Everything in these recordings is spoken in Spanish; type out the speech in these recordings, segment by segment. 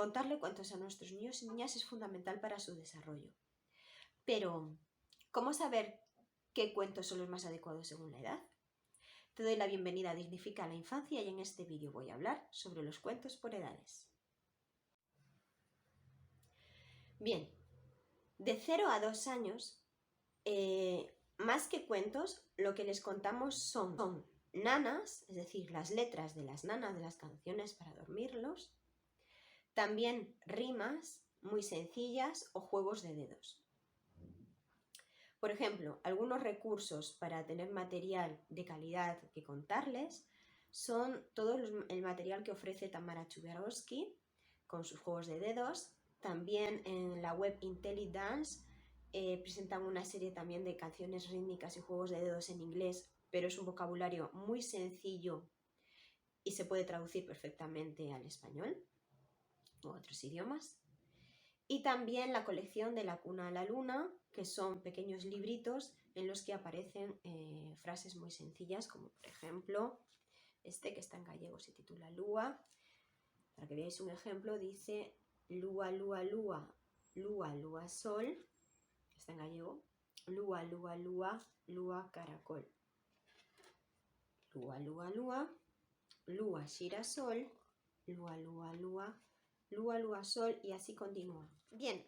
contarle cuentos a nuestros niños y niñas es fundamental para su desarrollo. Pero, ¿cómo saber qué cuentos son los más adecuados según la edad? Te doy la bienvenida a Dignifica la Infancia y en este vídeo voy a hablar sobre los cuentos por edades. Bien, de 0 a 2 años, más que cuentos, lo que les contamos son nanas, es decir, las letras de las nanas de las canciones para dormirlos, también rimas muy sencillas o juegos de dedos. Por ejemplo, algunos recursos para tener material de calidad que contarles son todo el material que ofrece Tamara Chubiarowski con sus juegos de dedos. También en la web IntelliDance presentan una serie también de canciones rítmicas y juegos de dedos en inglés, pero es un vocabulario muy sencillo y se puede traducir perfectamente al español o a otros idiomas. Y también la colección de La Cuna a la Luna, que son pequeños libritos en los que aparecen frases muy sencillas, como por ejemplo este que está en gallego, se titula Lúa. Para que veáis un ejemplo, dice Lúa, lúa, lúa, lúa, lúa, sol, está en gallego, lúa, lúa, lúa, lúa, caracol. Lúa, lúa, lúa, lúa, girasol, lúa, lúa, lúa, lúa, lúa, sol, y así continúa. Bien.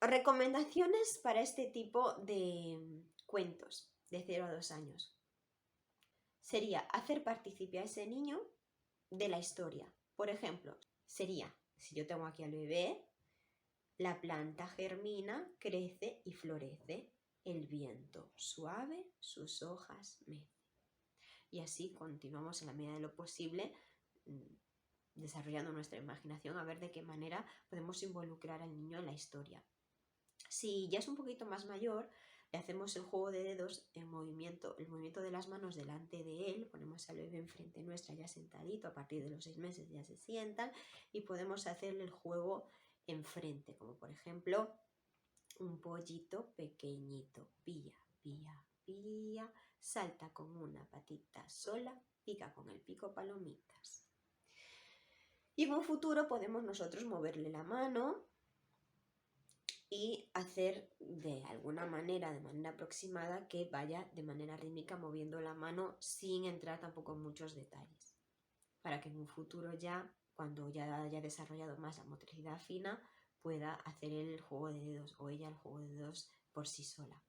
Recomendaciones para este tipo de cuentos de 0 a 2 años. Sería hacer partícipe a ese niño de la historia. Por ejemplo, sería, si yo tengo aquí al bebé, la planta germina, crece y florece. El viento suave, sus hojas mece. Y así continuamos en la medida de lo posible desarrollando nuestra imaginación a ver de qué manera podemos involucrar al niño en la historia. Si ya es un poquito más mayor, le hacemos el juego de dedos, el movimiento de las manos delante de él, ponemos al bebé enfrente nuestra ya sentadito, a partir de los 6 meses ya se sientan y podemos hacerle el juego enfrente, como por ejemplo un pollito pequeñito, pía, pía, pía, salta con una patita sola, pica con el pico palomitas. Y en un futuro podemos nosotros moverle la mano y hacer de alguna manera, de manera aproximada, que vaya de manera rítmica moviendo la mano sin entrar tampoco en muchos detalles. Para que en un futuro ya, cuando ya haya desarrollado más la motricidad fina, pueda hacer el juego de dedos o ella el juego de dedos por sí sola.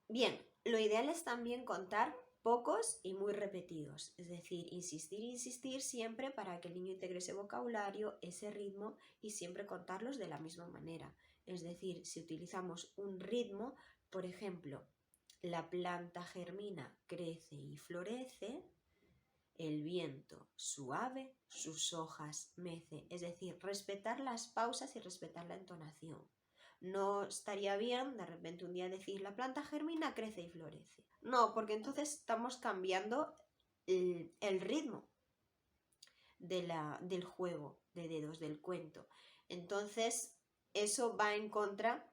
Bien, lo ideal es también contar pocos y muy repetidos, es decir, insistir siempre para que el niño integre ese vocabulario, ese ritmo y siempre contarlos de la misma manera. Es decir, si utilizamos un ritmo, por ejemplo, la planta germina, crece y florece, el viento suave, sus hojas mece, es decir, respetar las pausas y respetar la entonación. No estaría bien de repente un día decir la planta germina, crece y florece. No, porque entonces estamos cambiando el ritmo del juego de dedos, del cuento. Entonces eso va en contra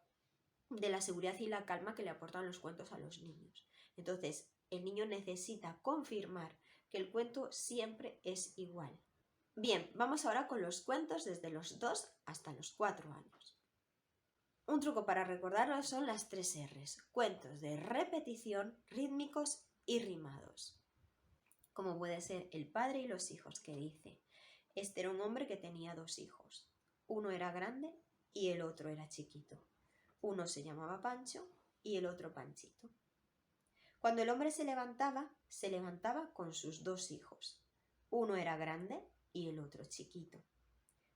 de la seguridad y la calma que le aportan los cuentos a los niños. Entonces el niño necesita confirmar que el cuento siempre es igual. Bien, vamos ahora con los cuentos desde los 2 hasta los 4 años. Un truco para recordarlo son las 3 R's, cuentos de repetición, rítmicos y rimados. Como puede ser El padre y los hijos, que dice, este era un hombre que tenía 2 hijos. Uno era grande y el otro era chiquito. Uno se llamaba Pancho y el otro Panchito. Cuando el hombre se levantaba con sus 2 hijos. Uno era grande y el otro chiquito.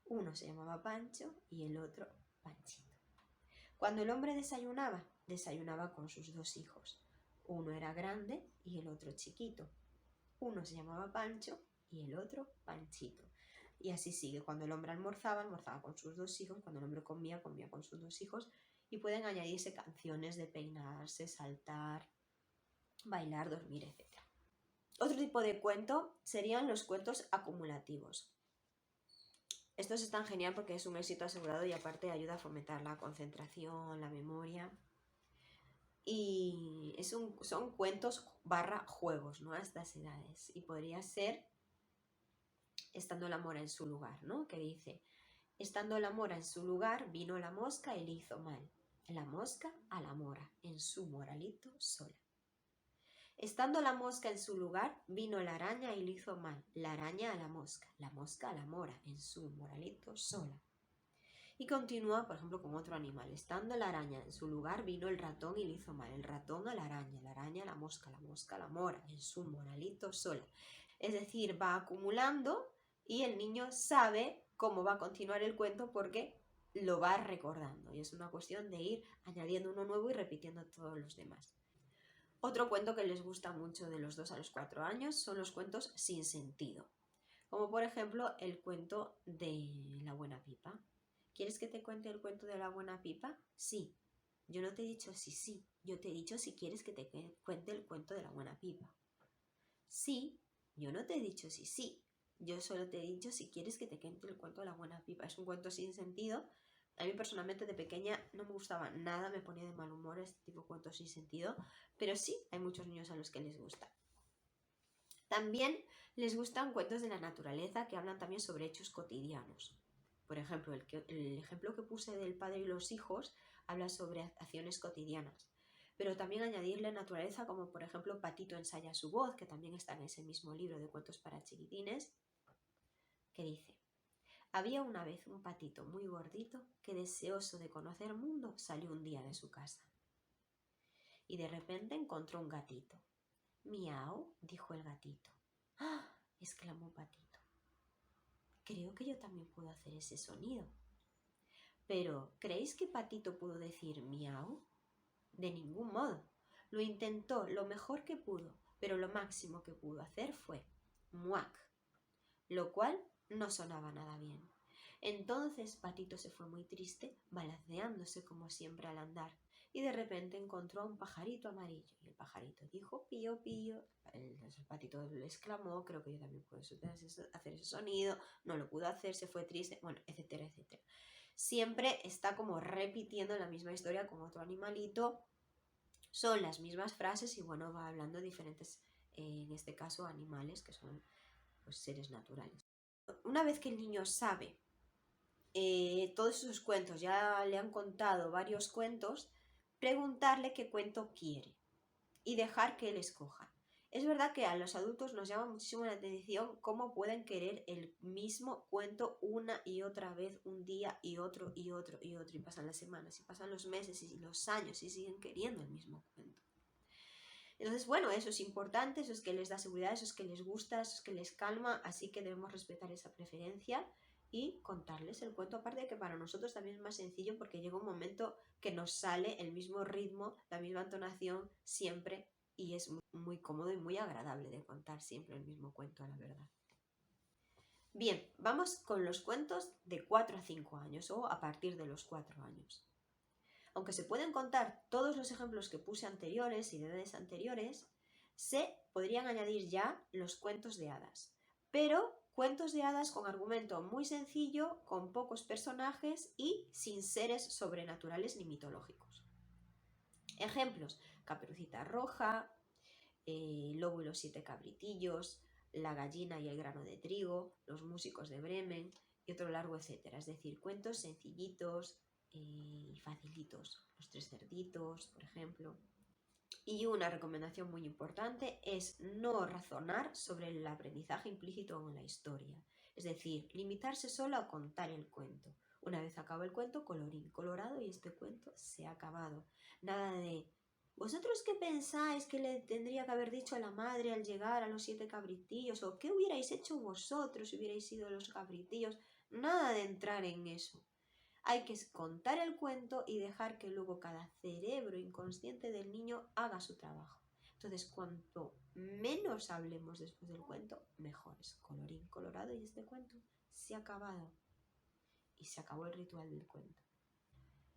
Uno se llamaba Pancho y el otro Panchito. Cuando el hombre desayunaba con sus 2 hijos. Uno era grande y el otro chiquito. Uno se llamaba Pancho y el otro Panchito. Y así sigue. Cuando el hombre almorzaba con sus 2 hijos. Cuando el hombre comía con sus 2 hijos. Y pueden añadirse canciones de peinarse, saltar, bailar, dormir, etc. Otro tipo de cuento serían los cuentos acumulativos. Estos están genial porque es un éxito asegurado y aparte ayuda a fomentar la concentración, la memoria. Y son cuentos / juegos, ¿no? A estas edades. Y podría ser Estando la mora en su lugar, ¿no? Que dice, Estando la mora en su lugar, vino la mosca y le hizo mal. La mosca a la mora, en su moralito sola. Estando la mosca en su lugar, vino la araña y le hizo mal. La araña a la mosca a la mora, en su moralito sola. Y continúa, por ejemplo, con otro animal. Estando la araña en su lugar, vino el ratón y le hizo mal. El ratón a la araña a la mosca a la mora, en su moralito sola. Es decir, va acumulando y el niño sabe cómo va a continuar el cuento porque lo va recordando. Y es una cuestión de ir añadiendo uno nuevo y repitiendo todos los demás. Otro cuento que les gusta mucho de los 2 a los 4 años son los cuentos sin sentido. Como por ejemplo el cuento de la buena pipa. ¿Quieres que te cuente el cuento de la buena pipa? Sí. Yo no te he dicho sí. Yo te he dicho si quieres que te cuente el cuento de la buena pipa. Sí. Yo no te he dicho sí. Yo solo te he dicho si quieres que te cuente el cuento de la buena pipa. Es un cuento sin sentido. A mí personalmente de pequeña no me gustaba nada, me ponía de mal humor este tipo de cuentos sin sentido, pero sí hay muchos niños a los que les gusta. También les gustan cuentos de la naturaleza que hablan también sobre hechos cotidianos. Por ejemplo, el ejemplo que puse del padre y los hijos habla sobre acciones cotidianas. Pero también añadirle naturaleza como por ejemplo Patito ensaya su voz, que también está en ese mismo libro de cuentos para chiquitines, que dice: había una vez un patito muy gordito que, deseoso de conocer mundo, salió un día de su casa. Y de repente encontró un gatito. «Miau», dijo el gatito. «¡Ah!», exclamó Patito. «Creo que yo también puedo hacer ese sonido». «¿Pero creéis que Patito pudo decir miau?». «De ningún modo. Lo intentó lo mejor que pudo, pero lo máximo que pudo hacer fue muac, lo cual no sonaba nada bien». Entonces Patito se fue muy triste, balanceándose como siempre al andar, y de repente encontró a un pajarito amarillo. Y el pajarito dijo pío, pío. El patito le exclamó: «Creo que yo también puedo hacer ese sonido». No lo pudo hacer, se fue triste, bueno, etcétera, etcétera. Siempre está como repitiendo la misma historia con otro animalito. Son las mismas frases y bueno, va hablando de diferentes, en este caso, animales que son pues seres naturales. Una vez que el niño sabe todos sus cuentos, ya le han contado varios cuentos, preguntarle qué cuento quiere y dejar que él escoja. Es verdad que a los adultos nos llama muchísimo la atención cómo pueden querer el mismo cuento una y otra vez, un día y otro y otro y otro, y pasan las semanas y pasan los meses y los años y siguen queriendo el mismo cuento. Entonces, bueno, eso es importante, eso es que les da seguridad, eso es que les gusta, eso es que les calma, así que debemos respetar esa preferencia y contarles el cuento, aparte de que para nosotros también es más sencillo porque llega un momento que nos sale el mismo ritmo, la misma entonación siempre y es muy cómodo y muy agradable de contar siempre el mismo cuento, la verdad. Bien, vamos con los cuentos de 4 a 5 años o a partir de los 4 años. Aunque se pueden contar todos los ejemplos que puse anteriores y de edades anteriores, se podrían añadir ya los cuentos de hadas. Pero cuentos de hadas con argumento muy sencillo, con pocos personajes y sin seres sobrenaturales ni mitológicos. Ejemplos: Caperucita Roja, Lobo y los 7 cabritillos, La gallina y el grano de trigo, Los músicos de Bremen y otro largo etcétera. Es decir, cuentos sencillitos y facilitos. Los 3 cerditos, por ejemplo. Y una recomendación muy importante es no razonar sobre el aprendizaje implícito en la historia. Es decir, limitarse solo a contar el cuento. Una vez acaba el cuento, colorín colorado y este cuento se ha acabado. Nada de: ¿vosotros qué pensáis que le tendría que haber dicho a la madre al llegar a los 7 cabritillos? ¿O qué hubierais hecho vosotros si hubierais sido los cabritillos? Nada de entrar en eso. Hay que contar el cuento y dejar que luego cada cerebro inconsciente del niño haga su trabajo. Entonces, cuanto menos hablemos después del cuento, mejor. Es colorín colorado y este cuento se ha acabado. Y se acabó el ritual del cuento.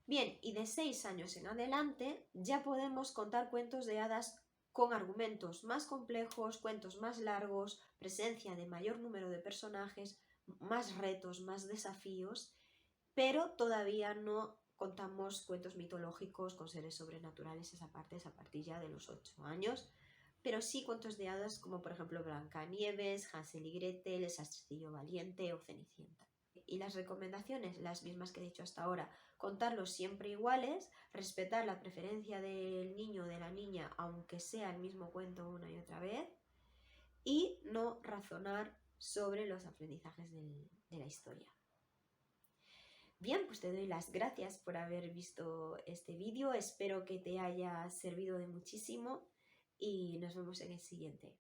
Bien, y de 6 años en adelante ya podemos contar cuentos de hadas con argumentos más complejos, cuentos más largos, presencia de mayor número de personajes, más retos, más desafíos, pero todavía no contamos cuentos mitológicos con seres sobrenaturales, esa partir ya de los 8 años, pero sí cuentos de hadas como por ejemplo Blancanieves, Hansel y Gretel, El sastrecillo valiente o Cenicienta. Y las recomendaciones, las mismas que he dicho hasta ahora, contarlos siempre iguales, respetar la preferencia del niño o de la niña, aunque sea el mismo cuento una y otra vez, y no razonar sobre los aprendizajes de la historia. Bien, pues te doy las gracias por haber visto este vídeo, espero que te haya servido de muchísimo y nos vemos en el siguiente.